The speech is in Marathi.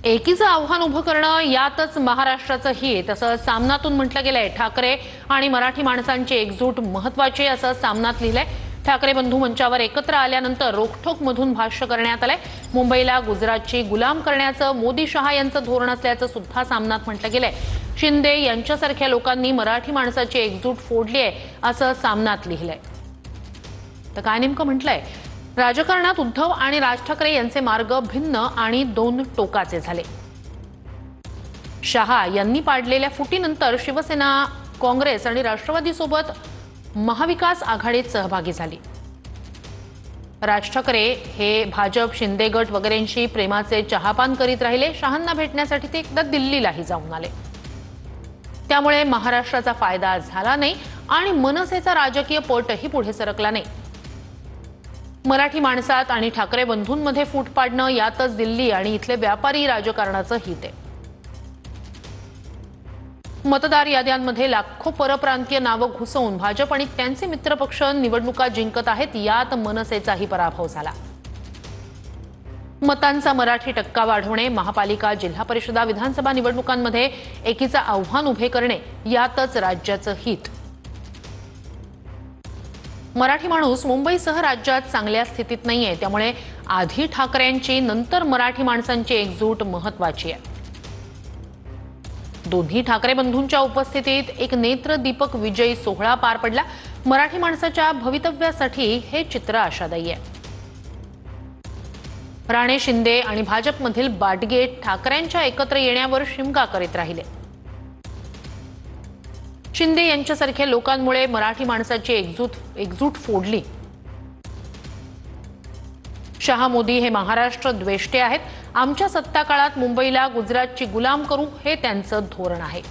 एकीचं आव्हान उभं करणं यातच महाराष्ट्राचं हित असं सामनातून म्हटलं गेलंय। ठाकरे आणि मराठी माणसांची एकजूट महत्त्वाची असं सामनात लिहिलंय। ठाकरे बंधू मंचावर एकत्र आल्यानंतर रोखठोक मधून भाष्य करण्यात आलंय। मुंबईला गुजरातची गुलाम करण्याचं मोदी शहा यांचं धोरण असल्याचं सुद्धा सामनात म्हटलं गेलंय। शिंदे यांच्यासारख्या लोकांनी मराठी माणसाची एकजूट फोडली आहे असं सामनात लिहिलंय। तर काय नेमकं म्हटलंय? राजकारणात उद्धव आणि राज ठाकरे यांचे मार्ग भिन्न आणि दोन टोकाचे झाले। शहा यांनी पाडलेल्या फुटीनंतर शिवसेना, काँग्रेस आणि राष्ट्रवादी सोबत महाविकास आघाडीत सहभागी झाली। राज ठाकरे हे भाजप, शिंदे गट वगैरेंशी प्रेमाचे चहापान करीत राहिले। शहांना भेटण्यासाठी ते एकदा दिल्लीलाही जाऊन आले। त्यामुळे महाराष्ट्राचा फायदा झाला नाही आणि मनसेचा राजकीय पटही पुढे सरकला नाही। मराठी माणसात आणि ठाकरे बंधूंमध्ये फूट पाडणं यातच दिल्ली आणि इथले व्यापारी राजकारणाचं हित आहे। मतदार याद्यांमध्ये लाखो परप्रांतीय नावं घुसवून भाजप आणि त्यांचे मित्रपक्ष निवडणुका जिंकत आहेत, यात मनसेचाही पराभव झाला। मतांचा मराठी टक्का वाढवणे, महापालिका, जिल्हा परिषदा, विधानसभा निवडणुकांमध्ये एकीचं आव्हान उभे करणे यातच राज्याचं हित। मराठी माणूस मुंबईसह राज्यात चांगल्या स्थितीत नाहीये, त्यामुळे आधी ठाकरेंची नंतर मराठी माणसांची एकजूट महत्त्वाची आहे। दोन्ही ठाकरे बंधूंच्या उपस्थितीत एक नेत्रदीपक विजयी सोहळा पार पडला। मराठी माणसाच्या भवितव्यासाठी हे चित्र आशादायी आहे। राणे, शिंदे आणि भाजपमधील बाटगे ठाकरेंच्या एकत्र येण्यावर शिमगा करीत राहिले। शिंदे यांच्यासारख्या लोकांमुळे मराठी माणसाची एकजूट फोडली। शहा, मोदी हे महाराष्ट्र द्वेष्टे आहेत। आमच्या सत्ता काळात मुंबईला गुजरातची गुलाम करू हे त्यांचं धोरण आहे।